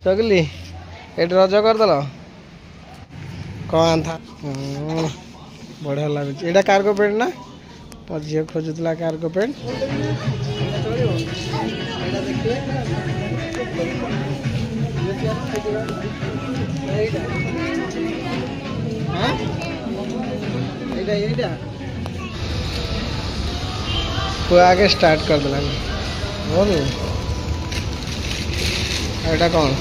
चगली ये रज करदेल कौन था बढ़िया लगुच ये कार्गो पेंट ना मो झी खोजुला कार्गो पेंट आगे स्टार्ट कर देला बोल एटा कौन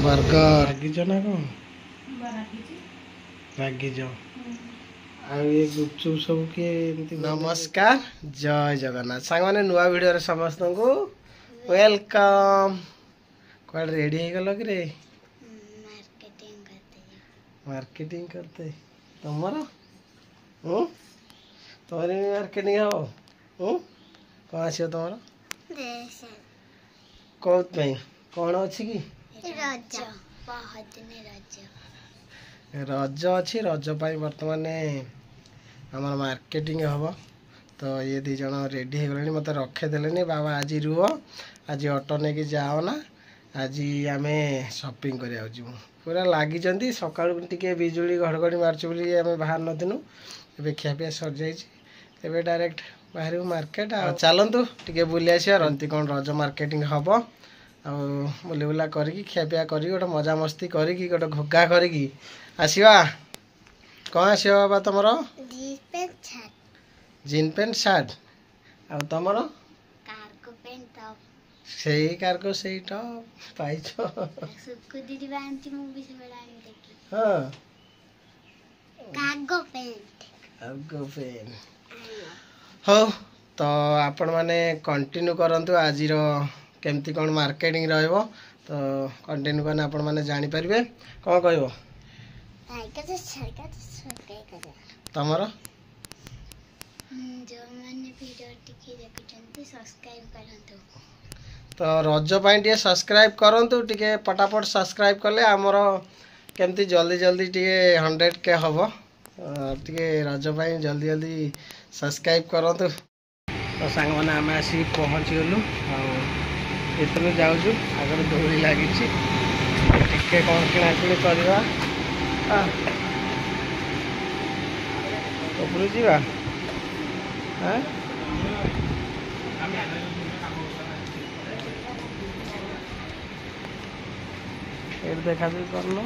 बर्गर रागिज ना कौन रागिज ये गुपचुप सब किए नमस्कार जय जगन्नाथ सांग मैंने नुआ वीडियो समस्त को वेलकम कौन रेडी हो गल कि मार्केटिंग करते तुमर तुम मार्केटिंग हम कौन आस तुम कौन कौन अच्छी कि रज अच्छी रज बर्तमान आम मार्केटिंग हम तो ये दी जन रेडी हो गले मत रखेदेले बाबा आज रुह आज ऑटो नहीं जाओ ना आज आम शॉपिंग कर पूरा लगी सका टे बिजुली घड़घड़ी मार्च बोली आम बाहर नथिनु ए खियापिया सर जाए डायरेक्ट बाहर मार्केट चलतु टे बुली आस रंती कौन रज मार्केटिंग हम बुले बुला करी खियापिया करी गोटे मजा मस्ती करी गोटे घोगा करी आसवा कौन आस बाबा तुम जीन पेंट सार्ट आ तुम से कार्गो से टॉप पाइछ हाँ कार्गो पेंट हो तो आपण माने कंटिन्यू करंतु आज केमती कौन मार्केटिंग रहिबो तो कंटिन्यू करना आपण माने जानि परिबे कौन कहबो तमरो जो माने वीडियो टिके देखुचंती सब्सक्राइब करंतु तो रज पाई टे सब्सक्राइब करंतु टिके पटापट सब्सक्राइब कले हमरो केमती जल्दी जल्दी टिके 100 के हबो टिके रज पाई जल्दी जल्दी सब्सक्राइब करंतु तो सांग माने आमे आसी पहुंची गलु एतनु जाउछु आगर दौड़ी लागी टिके कौन किना किणी करवा ऊपर जीवा हाँ ये देखा देखी कर लो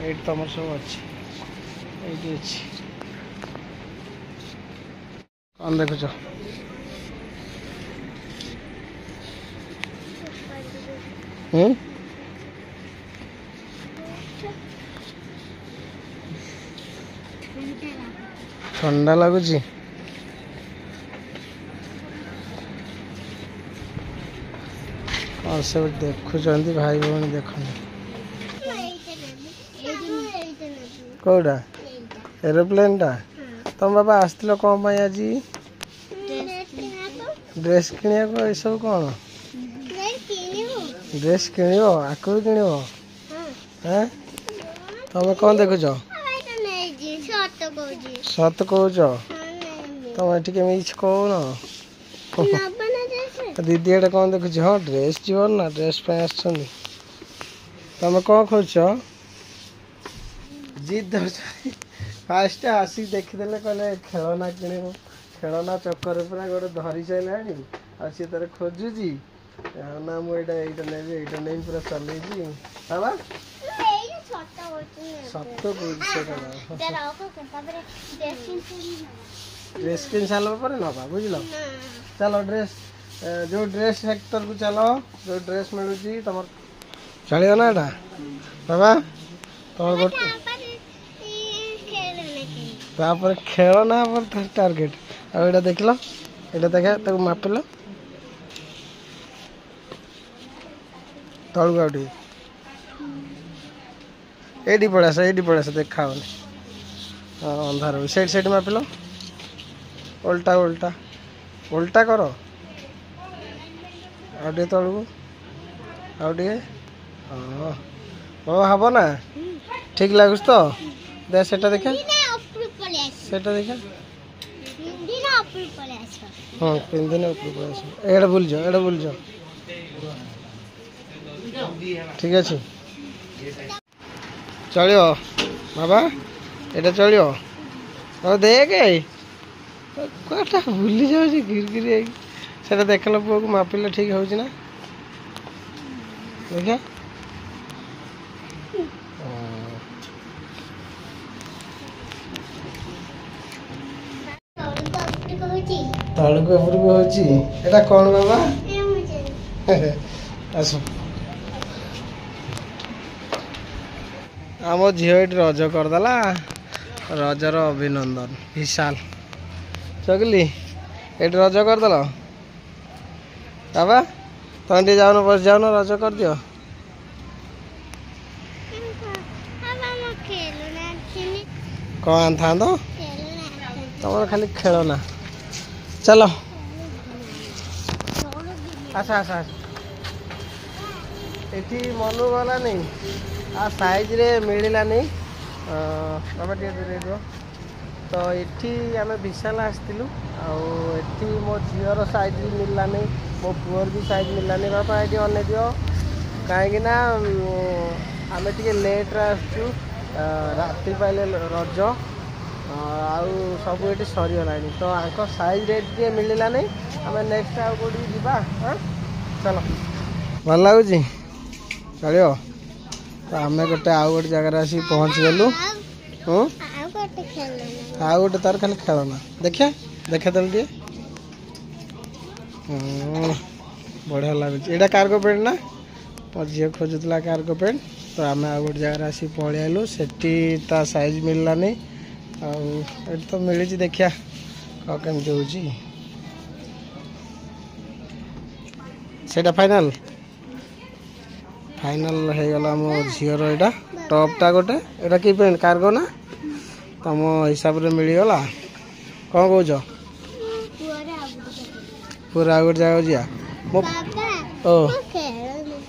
ये तुम सब अच्छी कौन देखुच ठंडा लगुच और सब देखुं भाई भौणी देख कौटा एरोप्लेन टा तुम बाबा आसल कौन आज ड्रेस किनिया सब कौन ड्रेस किण आकु किण तुम कौन देखुच सत कौच तुम टे मिछ कौन दीदी एटा कौन देखुच हाँ ड्रेस जीवन ना ड्रेस पे आस तुम कौन खोज जिद फास्ट आसी देखीदे कहले खेलना किण खेलना चक्कर पूरा गोटे धरी सारा आ सी तार खोजुची ना मुझे ये नहीं पूरा चल बाबा सत ड्रेस किन सारा नवा बुझल चलो ड्रेस जो ड्रेस सेक्टर को चलो जो ड्रेस मिलूँ तुम चलिए ना एटा बाबा तुम गोटे तापर खेल ना टार्गेट आटा देख लो ये देखा तक मापिल तलू आउ ये पड़ा देखा हाँ अंधार सैड सैड मापिल उल्टा उल्टा उल्टा कर आटे तलू आटे हाँ हम ना ठीक लगुच तो दे सेटा देखा सेटा देखा हाँ पिंधि ऊपर पड़े एड़ा भूल जाओ ठीक अच्छे चलो बाबा एटा चलो तो देख कटा भूली जाऊँ गिरगिरी से देख लो पुआ को मापिले ठीक हो ना देखा तलक उपरक होता कौन बाबा आस आम झील ये रज करदेला रजर अभिनंदन विशाल चगली ये रज करदेल बाबा तुम टे जाऊन बस जाऊन रज कर दियो कौन था तुम खाली खेलना चलो आस आस आस ये मनु गला नहीं आ साइज रे मिलला नहीं बाबा टे दे तो ये आम विशाल आसलु आठी मो झीर साइज भी मिलला नहीं मो पुअर भी साइज मिलला नहीं बापा ये अन दियो कहीं आम टे लेट्रे आसचु राति पाइले रज आउ सब ये सरीगला तो आंक साइज रेट टे मिलला नहीं आम नेक्स्ट आउ कौटी जा चलो भल लगुच चलो तो आम गोटे आउ गोटे जगार आसी पहुँच गलु आउ गोटे तार खाली खेलना देखिया देखा तेल टे बढ़िया लगुच यहाँ कार्गो पेंट ना मो झी खोजुला कार्गो पेंट तो आम आउ गोटे जगार आसी पलि आलु से साइज मिलला नहीं आउ तो मिली देखिया कमी हो फाइनाल फाइनाल हो गला मो झीर यहाँ टपटा गोटे यहाँ कि पेंट कार्गो ना तुम हिसाब से मिलगला कौन कौच पूरा गोटे जगह जा मो ओ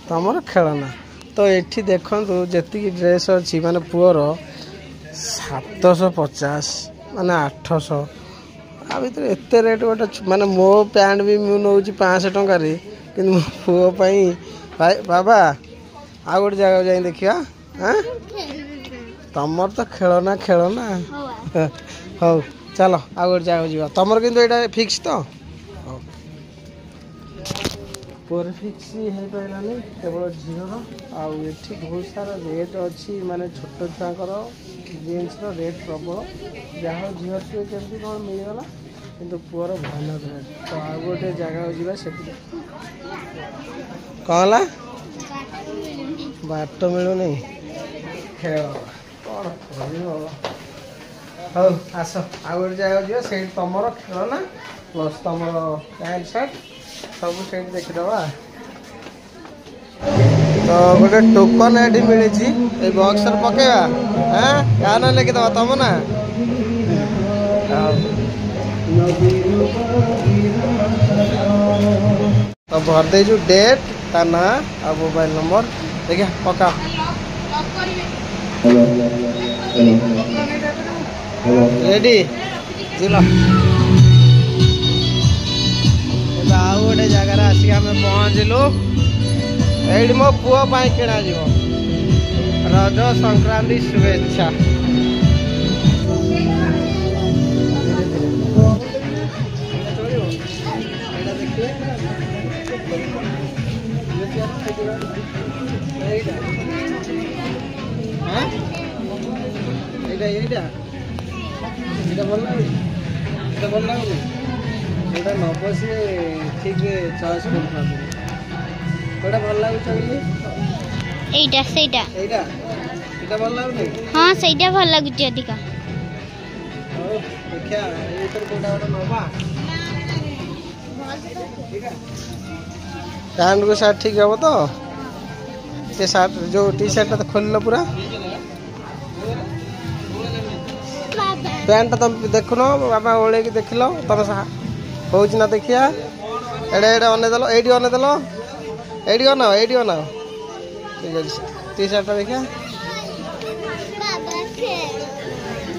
तुम खेलना तो ये देखु जी ड्रेस अच्छी माने पुअर 750 माने 800 आ भर एत रेट गोटे माने मो पैंट भी मुझे 500 टकर कि मो पुओ भाई बाबा आ गोटे जगह जाए देखिया तमर तो खेलना हौ चलो आ गोटे जगह जा तुम कि फिक्स तो पर फिक्स हो पारानी केवल झीर आठी बहुत सारा रेट अच्छी माने छोट छुआर जीन्स रेट प्रबल जहाँ झील टे केमती कौन मिलगला किंतु पुअर भयानक रेट तो आ गोटे जगह जा कौन है बाट मिलूनी खेल कौन हौ आस आ गोटे जगह जा से तुम खेलना प्लस तुम पैंट सार्ट सब से देखीदबा तो गोटे टोकन ये मिली बक्स पकेवा हाँ क्या ना लिखिदबा तुम ना तो भर दे डेट ता ना आ मोबाइल नंबर देखिए पका रेडी जिला आउ गोटे जगार आसिक आम पहुँचलु ये मो पुओ किणा रज संक्रांति शुभेच्छा भल लगुनि एटा न बसी ठीक चॉइस कर भल लगुच एटा सेटा एटा एटा भल लगुनि हां सेटा भल लगुच अधिका देखिया एतर कोटा कोटा नबा ठीक है पैंट को शर्ट ठीक है तो ये शर्ट जो टी शर्ट तो खोल लो पूरा पैंट तुम देख लो बाबा ओले की देख लो तुम हो ना देखिया एडे एडे अने देलो एडी अने देलो एडी अनाओ ठीक है टी शर्ट देखिया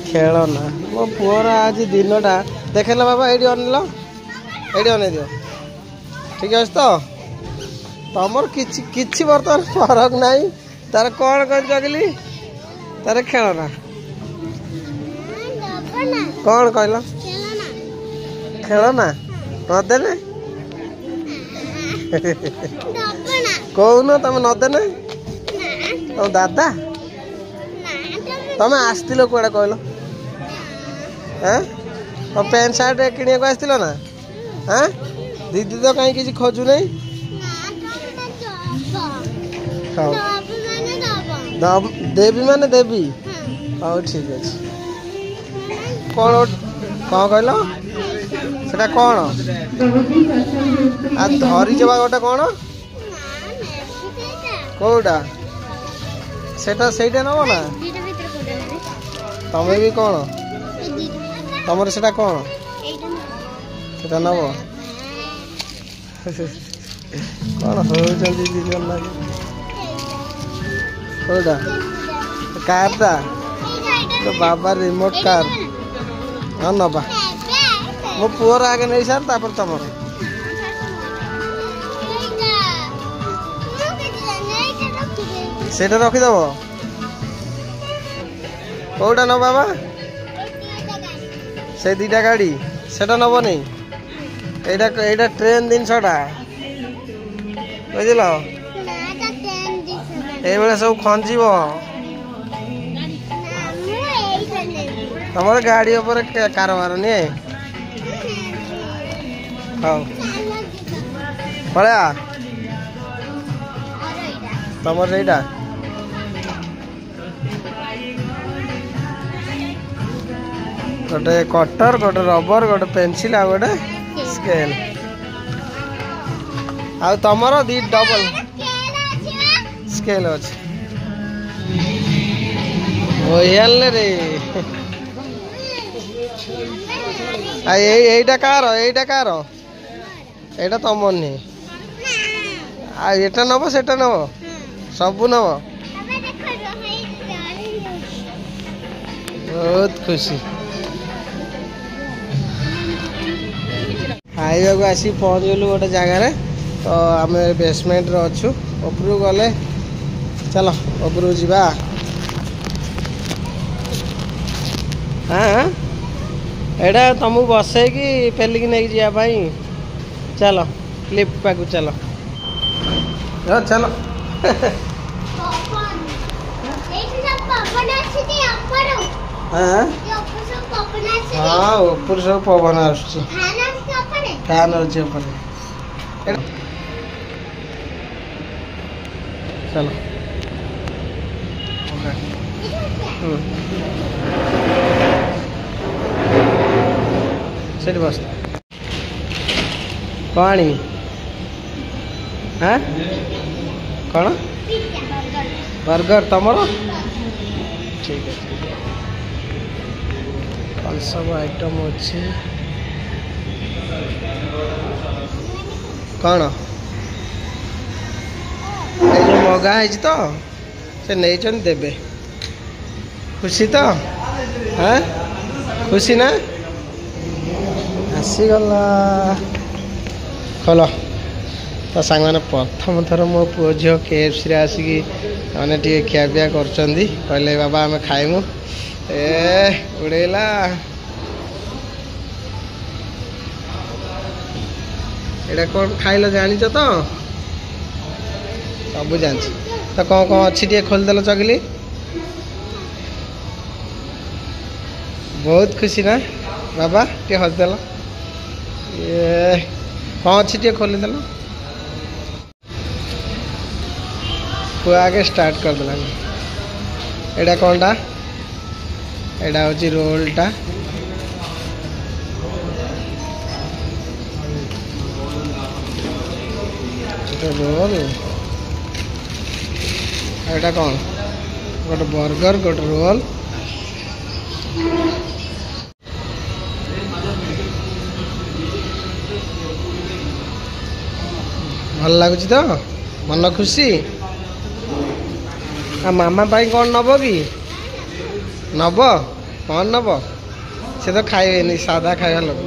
खेल ना मो पुअर आज दिनटा देखेल बाबा एडी अनल एडी अने दियो ठीक है तो तमर किछि बर्तमान फरक नहीं तार कौन कर जगली तार खेलना कौन कहल खेलना नदेने कौन तुम नदेने तुम दादा तुम आसतिल कौड़ा कहल पैंट सार्ट किणा को आसतिल ना हाँ दीदी तो कहीं किसी खोजु नहीं देवी माने देवी हाँ ठीक अच्छे कौन कौन कहल सेटा कौन आ धरी जबा गोटे कौन कौटा सेटा सेटा नब ना तमें भी कौन तमर सेटा कौन सेटा नब कौन हो दी जन लगे कौटा कार टा तो बाबा रिमोट कार हाँ नबा मो पुअर आगे नहीं सार तापर तमर सेटा रखीदब कौटा न बाबा से दीटा गाड़ी सेटा नब नहीं एटा ट्रेन जिनसटा बुझल ये सब खंजीब तुम गाड़ी उपर कारबार नहीं हाँ पड़ा तुम से गोटे कटर गोटे रबर गोटे पेनसिल आ गोटे स्केल आ तमर दी डबल स्केल अच्छे रे এইটা কার এইটা তমর নি আর এটা নেব সেটা নেব সবু নেব बहुत खुशी खाइबा को आसी पहुँच गलु गोटे जगार तो आम बेसमेंट अच्छु उपरू गले चलो उपरू जा हाँ एटा तुमको बसैकी पेलिकी नहीं जावाई चलो लिफ्ट पाक चलो चलो हाँ ऊपर सब पवन आसुची फैन अच्छे ऊपर चलो सेठ बस पानी हाँ कौन बर्गर तमर ठीक है सब आइटम अच्छी कौन ये जो मगा है तो से नहीं देवे खुशी तो हाँ खुशी ना आसीगला खल तो सांग मैंने प्रथम थर मो पु झी KFC आसिकी मैंने टे खियापिया कर कहले बाबा आम खाइमु ए उड़ेला एटा कौन खाइल जानी तो सब जान तो कौन कौन अच्छी टे खोलदेल चगली बहुत खुशी ना बाबा टे हसदेल ये कौन अच्छी टे खोलीदेल पु आगे स्टार्ट कर देला एटा कौनटा एटा हूँ रोलटा रोल एटा कौन गोटे बर्गर गोटे रोल भल लगुच तो मन खुशी आ मामा पाई कौन नब कि नब कौन नब से तो खाइबे सादा खाଇବା लोग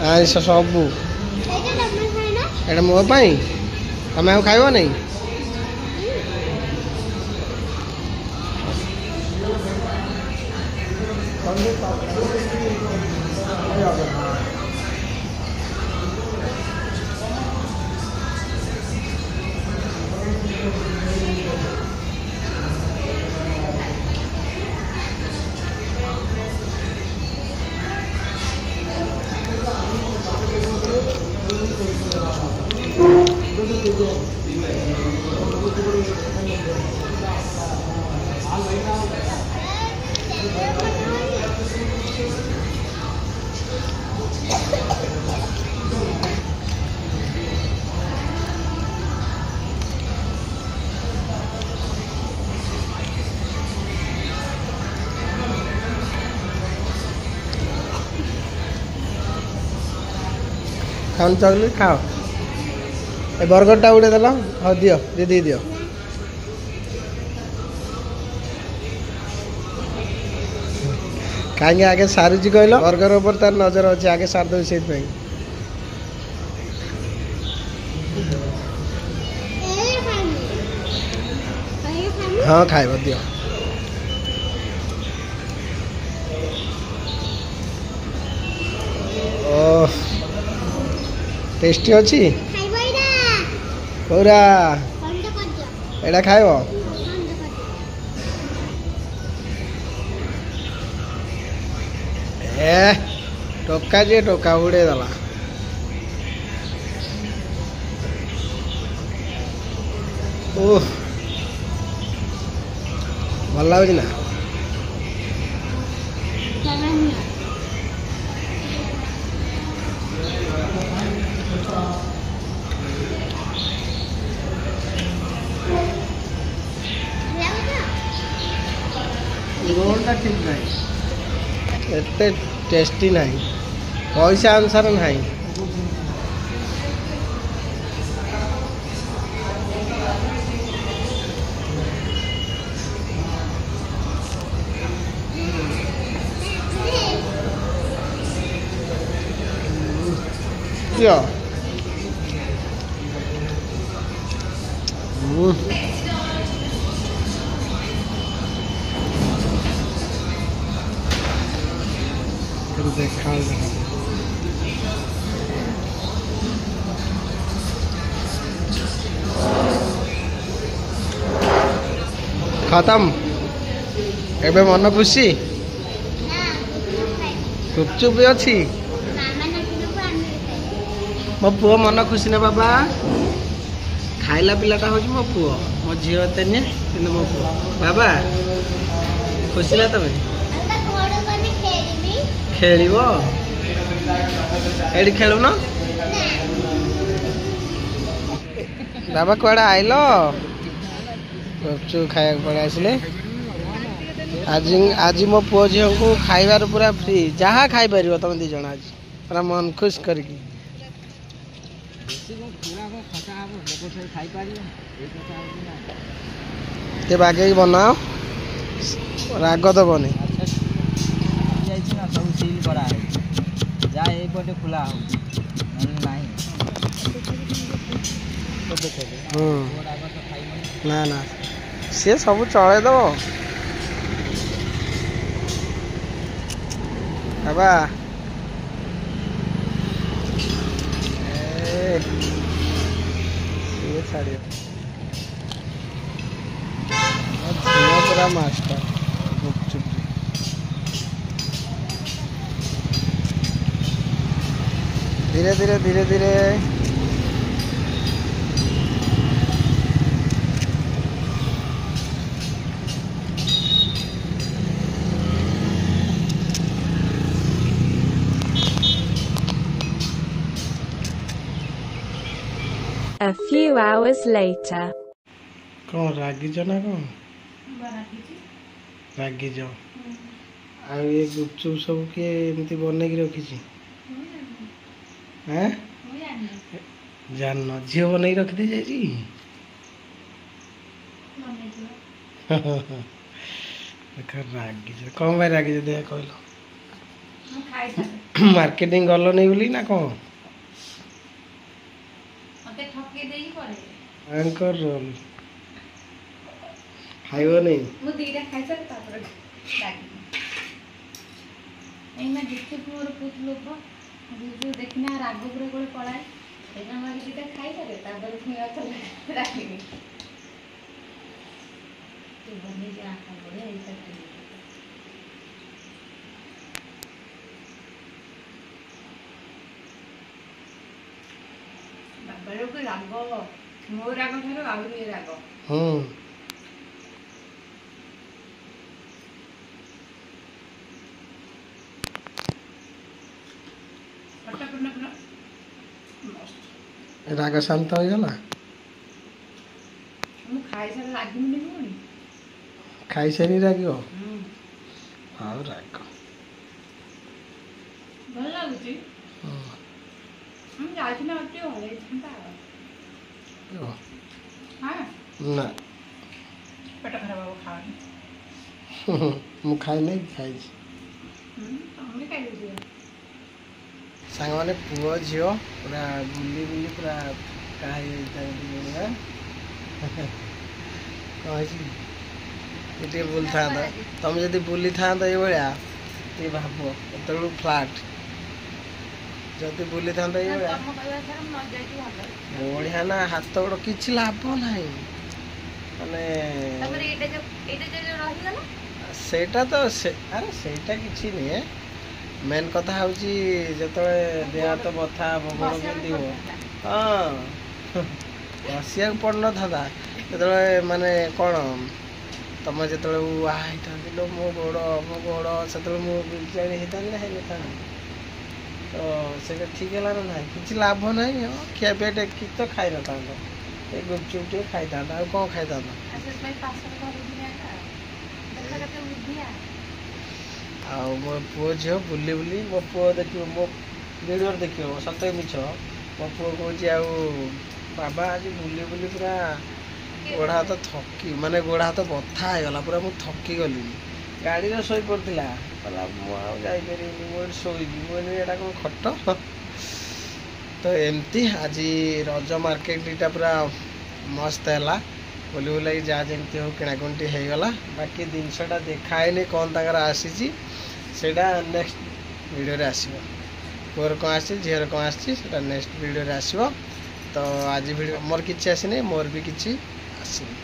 ଆଇଁଷ ସବୁ ଏଇଟା ମୋ ପାଇଁ ତମେ ଆଉ ଖାଇବ ନାଇଁ खाओ चॉकलेट खाओ ए बर्गरटा उड़े देल हाँ दियो दीदी दियो कहीं आगे सारुची कहल बर्गर ऊपर तार नजर अच्छे आगे सार दे से हाँ खाइब दियो ओह टेस्टी अच्छी पूरा एटा खाइब ए टोका जे टोका उड़े दला ओह भल लगुच ना रोलटा ठीक नहीं एते टेस्टी नहीं पैसा अनुसार नहीं देखा खत्म एबे मन खुशी चुपचुप भी अच्छी मो पुओ मन खुशी ना बाबा खाइला पिलाटा हूँ मो पुओ मो झील एते नुहे कि मो पुओ बाबा खुशी ना तमें खेल एडी खेलुन बाबा कड़ा आइल गुपचुप खाया पड़े आसले आज आज मो पुओ झील को खाइबार पूरा फ्री जहाँ खाई पार तुम दी जन आज पूरा मन खुश करके बागे बनाओ राग दबनी सब सील करा है जा एपटे खुला हो ना ना सी सब चले दब बाबा छाड़ पूरा मास्टर गुपचुप धीरे धीरे धीरे धीरे A few hours later. कौन रागिज ना कौन रागिज आ ये गुपचुप सब किए एमती बनई रखी जान झील बनई रखी जाइए रागिज कौन भाई रागिज देख कहल ମାର୍କେଟିଂ ଗଲନି ବୋଲି ନା କ'ଣ? ଆଙ୍କର ରୋଲ ଖାଇବନି? ମୁଁ ଦିଟା ଖାଇସାରି ତାପରେ ଏଇନା ଦେଖିବୁ ମୋର ବହୁତ ଲୋଭ ଦେଖିନା ରାଗ ପୁରା କୋଳେ ପଳାଏ ସେଇଟା ମୁଁ ଆগে ଦିଟା ଖାଇସାରେ ତାପରେ ପୁଣି ରାଖିବି ବନେଇକି ଆଖା ବଢ଼ିଆ ହେଇସାରି ବାବାକୁ ରାଗ ମୋ ରାଗ ଠାରୁ ଆହୁରି ରାଗ। ରାଗ ଶାନ୍ତ ହେଇଗଲା? ମୁଁ ଖାଇସାରି ରାଗିବିନି ପୁଣି ଖାଇସାରି ରାଗିବ? ଆଉ ରାଗ ଭଲ ଲାଗୁଛି। ମୁଁ ଯାଇଥିଲି ଆଉ ଟିକେ ଭଲ ହେଇଥାନ୍ତା ନା ପେଟ ଖରାପ ହବ ଖାওନି। ମୁଁ ଖାଇନି ଖାଇଛି। ତମେ ଖାଇଦେଇଛ ସାଙ୍ଗମାନେ ପୁଅ ଝିଅ ପୁରା ବୁଲି ବୁଲି ପୁରା କାହା ହେଇଯାଇଥାନ୍ତି କ'ଣ ହେଇଛି ଟିକେ ବୁଲିଥାନ୍ତା। ତମେ ଯଦି ବୁଲିଥାନ୍ତ ଏଇଭଳିଆ ଟିକେ ଭାବ କେତେବେଳକୁ ଫ୍ଲାଟ୍ ଯଦି ବୁଲିଥାନ୍ତ ଏଇଭଳିଆ ବଢ଼ିଆ ନା ହାତ ଗୋଡ଼ କିଛି ଲାଭ ନାହିଁ ମାନେ ସେଇଟା ତ ଆରେ ସେଇଟା କିଛି ନୁହେଁ। ମେନ୍ କଥା ହେଉଛି ଯେତେବେଳେ ଦେହ ହାତ ବଥା ହେବ ଗୋଡ଼ ବିନ୍ଧିବ ହଁ ବସିବାକୁ ପଡ଼ିନଥାନ୍ତା ଯେତେବେଳେ ମାନେ କ'ଣ ତମେ ଯେତେବେଳେ ବାହା ହେଇଥାନ୍ତି ମୋ ଗୋଡ଼ ସେତେବେଳେ ମୁଁ ବିଜାଣି ହେଇଥାନ୍ତି ନା ହେଇନଥାନ୍ତି ତ ସେଇଟା ଠିକ୍ ହେଲା ନା ନାହିଁ କିଛି ଲାଭ ନାହିଁ। ଖିଆ ପିଆ କିଛି ତ ଖାଇନଥାନ୍ତ ଏ ଗୁପଚୁପ୍ ଟିକେ ଖାଇଥାନ୍ତା ଆଉ କ'ଣ ଖାଇଥାନ୍ତ? ଆଉ ମୋ ପୁଅ ଝିଅ ବୁଲି ବୁଲି ମୋ ପୁଅ ଦେଖିବ ମୋ ଭିଡ଼ିଓରେ ଦେଖିବ ସତ ମିଛ ମୋ ପୁଅ କହୁଛି ଆଉ ବାବା ଆଜି ବୁଲି ବୁଲି ପୁରା ଗୋଡ଼ ହାତ ମାନେ ଗୋଡ଼ ହାତ ବଥା ହେଇଗଲା ପୁରା ମୁଁ ଥକି ଗଲିଣି। ଗାଡ଼ିରେ ଶୋଇ ପଡ଼ିଥିଲା କହିଲା ମୁଁ ଆଉ ଯାଇପାରିବିନି ମୁଁ ଏଠି ଶୋଇବି। ମୁଁ ଏଇଟା କ'ଣ ଖଟ? ତ ଏମିତି ଆଜି ରଜ ମାର୍କେଟଟା ପୁରା ମସ୍ତ ହେଲା ବୁଲି ବୁଲାକି ଯାହା ଯେମିତି ହଉ କିଣାକିଣି ହେଇଗଲା। ବାକି ଜିନିଷଟା ଦେଖାହେଇନି କ'ଣ ତାଙ୍କର ଆସିଛି ସେଇଟା ନେକ୍ସଟ ଭିଡ଼ିଓରେ ଆସିବ। ପୁଅର କ'ଣ ଆସିଛି ଝିଅର କ'ଣ ଆସିଛି ସେଇଟା ନେକ୍ସଟ ଭିଡ଼ିଓରେ ଆସିବ। ତ ଆଜି ଭିଡ଼ିଓ ମୋର କିଛି ଆସିନି ମୋର ବି କିଛି ଆସିନି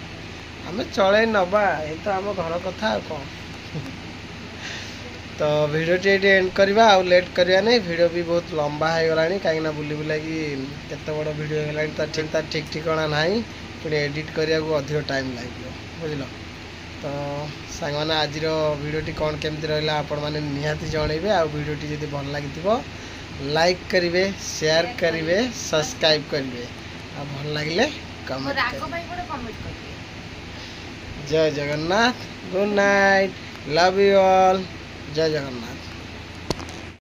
ଆମେ ଚଳେଇ ନେବା ଏଇ ତ ଆମ ଘର କଥା ଆଉ କ'ଣ। ତ ଭିଡ଼ିଓଟି ଏଇଠି ଏଣ୍ଡ କରିବା ଆଉ ଲେଟ୍ କରିବା ନାହିଁ। ଭିଡ଼ିଓ ବି ବହୁତ ଲମ୍ବା ହେଇଗଲାଣି କାହିଁକିନା ବୁଲି ବୁଲାକି କେତେ ବଡ଼ ଭିଡ଼ିଓ ହେଇଗଲାଣି ତାର ଠିକ୍ ଠିକଣା ନାହିଁ ପୁଣି ଏଡ଼ିଟ୍ କରିବାକୁ ଅଧିକ ଟାଇମ୍ ଲାଗିବ ବୁଝିଲ। ତ ସାଙ୍ଗମାନେ ଆଜିର ଭିଡ଼ିଓଟି କ'ଣ କେମିତି ରହିଲା ଆପଣମାନେ ନିହାତି ଜଣେଇବେ। ଆଉ ଭିଡ଼ିଓଟି ଯଦି ଭଲ ଲାଗିଥିବ ଲାଇକ୍ କରିବେ ସେୟାର କରିବେ ସବସ୍କ୍ରାଇବ୍ କରିବେ ଆଉ ଭଲ ଲାଗିଲେ କମେଣ୍ଟ କରିବେ। ଜୟ Jagannath good night love you all ଜୟ ଜଗନ୍ନାଥ।